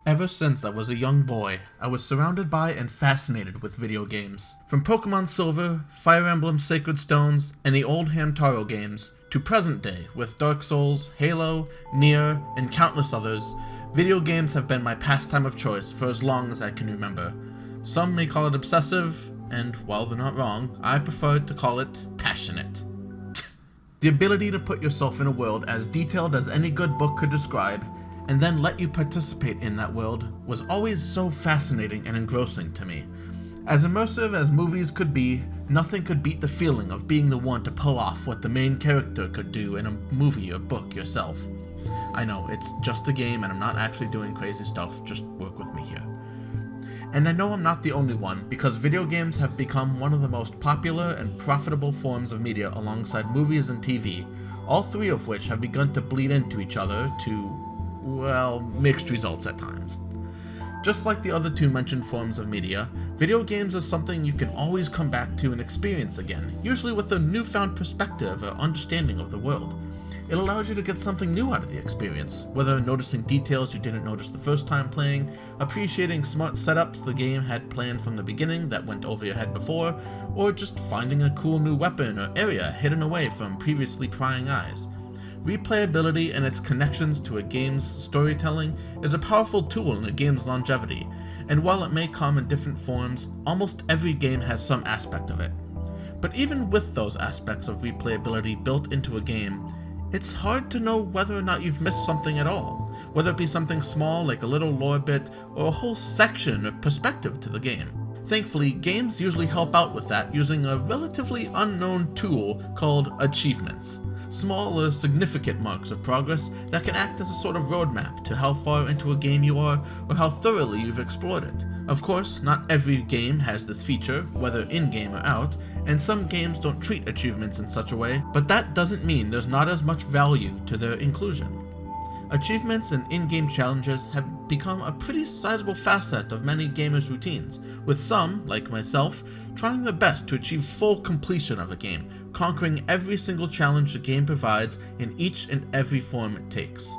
Ever since I was a young boy, I was surrounded by and fascinated with video games. From Pokemon Silver, Fire Emblem Sacred Stones, and the old Hamtaro games, to present day with Dark Souls, Halo, Nier, and countless others, video games have been my pastime of choice for as long as I can remember. Some may call it obsessive, and while they're not wrong, I prefer to call it passionate. The ability to put yourself in a world as detailed as any good book could describe, and then let you participate in that world, was always so fascinating and engrossing to me. As immersive as movies could be, nothing could beat the feeling of being the one to pull off what the main character could do in a movie or book yourself. I know, it's just a game and I'm not actually doing crazy stuff, just work with me here. And I know I'm not the only one, because video games have become one of the most popular and profitable forms of media alongside movies and TV, all three of which have begun to bleed into each other to, well, mixed results at times. Just like the other two mentioned forms of media, video games are something you can always come back to and experience again, usually with a newfound perspective or understanding of the world. It allows you to get something new out of the experience, whether noticing details you didn't notice the first time playing, appreciating smart setups the game had planned from the beginning that went over your head before, or just finding a cool new weapon or area hidden away from previously prying eyes. Replayability and its connections to a game's storytelling is a powerful tool in a game's longevity, and while it may come in different forms, almost every game has some aspect of it. But even with those aspects of replayability built into a game, it's hard to know whether or not you've missed something at all, whether it be something small like a little lore bit or a whole section or perspective to the game. Thankfully, games usually help out with that using a relatively unknown tool called achievements. Small or significant marks of progress that can act as a sort of roadmap to how far into a game you are or how thoroughly you've explored it. Of course, not every game has this feature, whether in-game or out, and some games don't treat achievements in such a way, but that doesn't mean there's not as much value to their inclusion. Achievements and in-game challenges have become a pretty sizable facet of many gamers' routines, with some, like myself, trying their best to achieve full completion of a game, conquering every single challenge the game provides in each and every form it takes.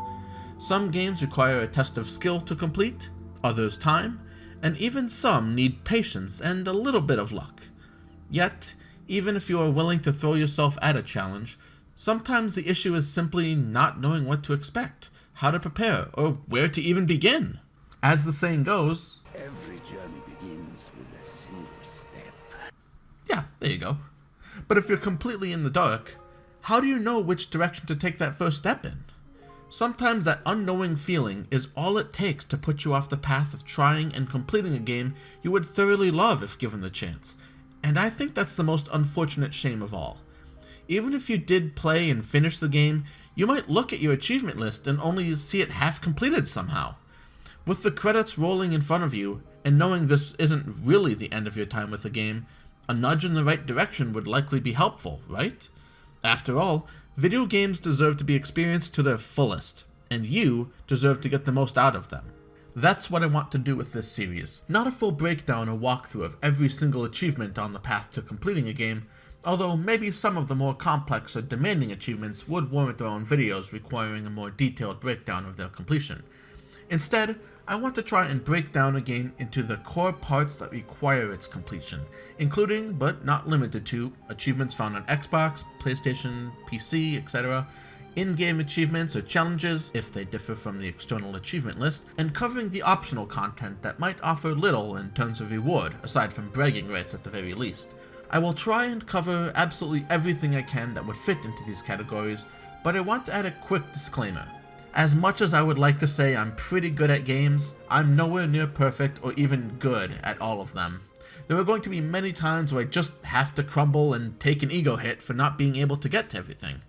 Some games require a test of skill to complete, others time, and even some need patience and a little bit of luck. Yet, even if you are willing to throw yourself at a challenge, sometimes the issue is simply not knowing what to expect, how to prepare, or where to even begin. As the saying goes, every journey begins with a single step. Yeah, there you go. But if you're completely in the dark, how do you know which direction to take that first step in? Sometimes that unknowing feeling is all it takes to put you off the path of trying and completing a game you would thoroughly love if given the chance. And I think that's the most unfortunate shame of all. Even if you did play and finish the game, you might look at your achievement list and only see it half completed somehow. With the credits rolling in front of you, and knowing this isn't really the end of your time with the game, a nudge in the right direction would likely be helpful, right? After all, video games deserve to be experienced to their fullest, and you deserve to get the most out of them. That's what I want to do with this series. Not a full breakdown or walkthrough of every single achievement on the path to completing a game, although maybe some of the more complex or demanding achievements would warrant their own videos requiring a more detailed breakdown of their completion. Instead, I want to try and break down a game into the core parts that require its completion, including, but not limited to, achievements found on Xbox, PlayStation, PC, etc., in-game achievements or challenges, if they differ from the external achievement list, and covering the optional content that might offer little in terms of reward, aside from bragging rights at the very least. I will try and cover absolutely everything I can that would fit into these categories, but I want to add a quick disclaimer. As much as I would like to say I'm pretty good at games, I'm nowhere near perfect or even good at all of them. There are going to be many times where I just have to crumble and take an ego hit for not being able to get to everything.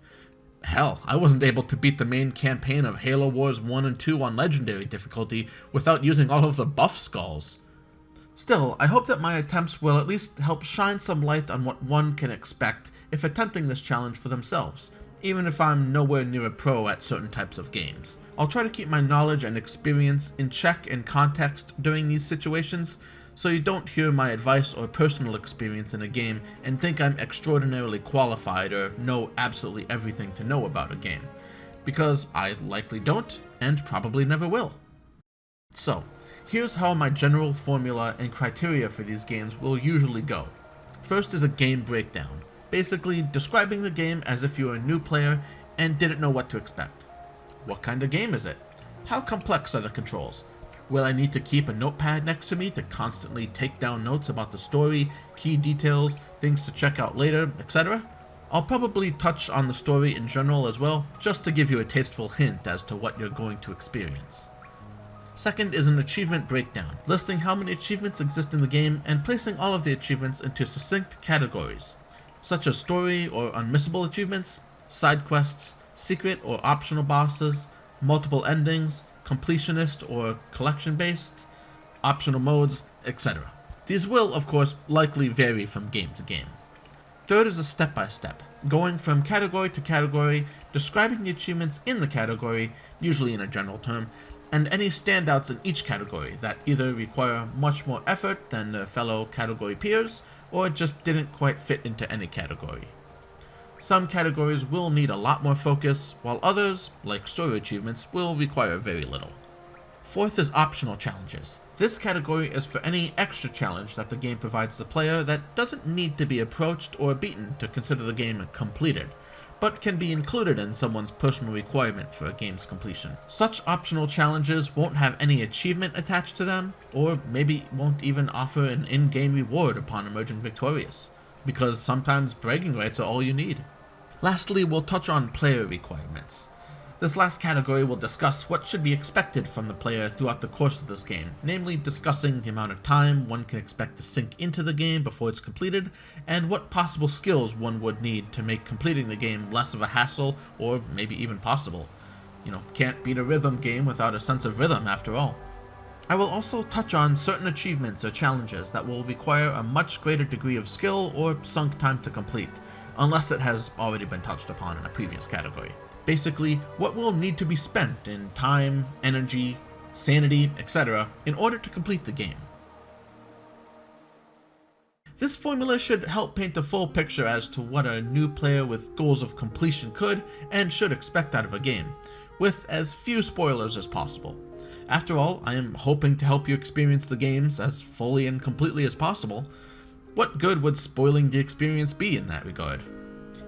Hell, I wasn't able to beat the main campaign of Halo Wars 1 and 2 on Legendary difficulty without using all of the buff skulls. Still, I hope that my attempts will at least help shine some light on what one can expect if attempting this challenge for themselves, even if I'm nowhere near a pro at certain types of games. I'll try to keep my knowledge and experience in check and context during these situations, so you don't hear my advice or personal experience in a game and think I'm extraordinarily qualified or know absolutely everything to know about a game, because I likely don't, and probably never will. So, here's how my general formula and criteria for these games will usually go. First is a game breakdown, basically describing the game as if you were a new player and didn't know what to expect. What kind of game is it? How complex are the controls? Will I need to keep a notepad next to me to constantly take down notes about the story, key details, things to check out later, etc.? I'll probably touch on the story in general as well, just to give you a tasteful hint as to what you're going to experience. Second is an achievement breakdown, listing how many achievements exist in the game and placing all of the achievements into succinct categories, such as story or unmissable achievements, side quests, secret or optional bosses, multiple endings, completionist or collection based, optional modes, etc. These will, of course, likely vary from game to game. Third is a step-by-step, going from category to category, describing the achievements in the category, usually in a general term, and any standouts in each category that either require much more effort than their fellow category peers, or just didn't quite fit into any category. Some categories will need a lot more focus, while others, like story achievements, will require very little. Fourth is optional challenges. This category is for any extra challenge that the game provides the player that doesn't need to be approached or beaten to consider the game completed, but can be included in someone's personal requirement for a game's completion. Such optional challenges won't have any achievement attached to them, or maybe won't even offer an in-game reward upon emerging victorious, because sometimes bragging rights are all you need. Lastly, we'll touch on player requirements. This last category will discuss what should be expected from the player throughout the course of this game, namely discussing the amount of time one can expect to sink into the game before it's completed, and what possible skills one would need to make completing the game less of a hassle, or maybe even possible. Can't beat a rhythm game without a sense of rhythm after all. I will also touch on certain achievements or challenges that will require a much greater degree of skill or sunk time to complete, unless it has already been touched upon in a previous category. Basically, what will need to be spent in time, energy, sanity, etc. in order to complete the game. This formula should help paint a full picture as to what a new player with goals of completion could and should expect out of a game, with as few spoilers as possible. After all, I am hoping to help you experience the games as fully and completely as possible. What good would spoiling the experience be in that regard?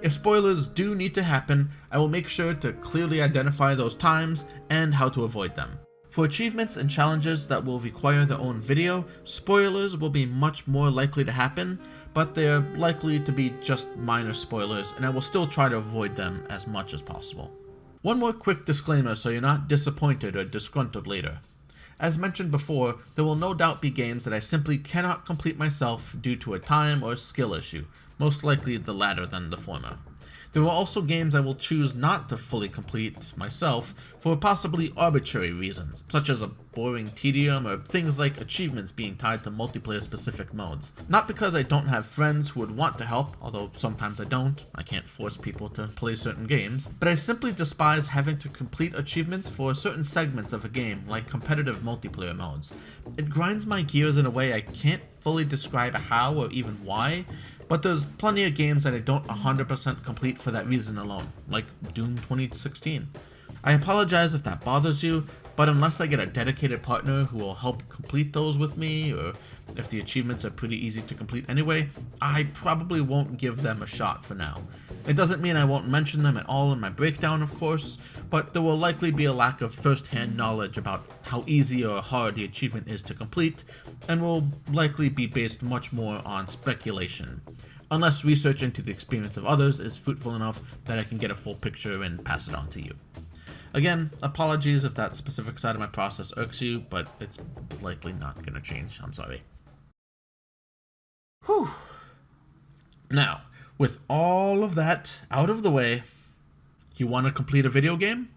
If spoilers do need to happen, I will make sure to clearly identify those times and how to avoid them. For achievements and challenges that will require their own video, spoilers will be much more likely to happen, but they're likely to be just minor spoilers, and I will still try to avoid them as much as possible. One more quick disclaimer so you're not disappointed or disgruntled later. As mentioned before, there will no doubt be games that I simply cannot complete myself due to a time or skill issue, most likely the latter than the former. There are also games I will choose not to fully complete myself for possibly arbitrary reasons, such as a boring tedium or things like achievements being tied to multiplayer specific modes. Not because I don't have friends who would want to help, although sometimes I don't, I can't force people to play certain games, but I simply despise having to complete achievements for certain segments of a game, like competitive multiplayer modes. It grinds my gears in a way I can't fully describe how or even why, but there's plenty of games that I don't 100% complete for that reason alone, like Doom 2016. I apologize if that bothers you, but unless I get a dedicated partner who will help complete those with me, or if the achievements are pretty easy to complete anyway, I probably won't give them a shot for now. It doesn't mean I won't mention them at all in my breakdown, of course, but there will likely be a lack of first-hand knowledge about how easy or hard the achievement is to complete, and will likely be based much more on speculation, unless research into the experience of others is fruitful enough that I can get a full picture and pass it on to you. Again, apologies if that specific side of my process irks you, but it's likely not going to change. I'm sorry. Whew. Now, with all of that out of the way, you want to complete a video game?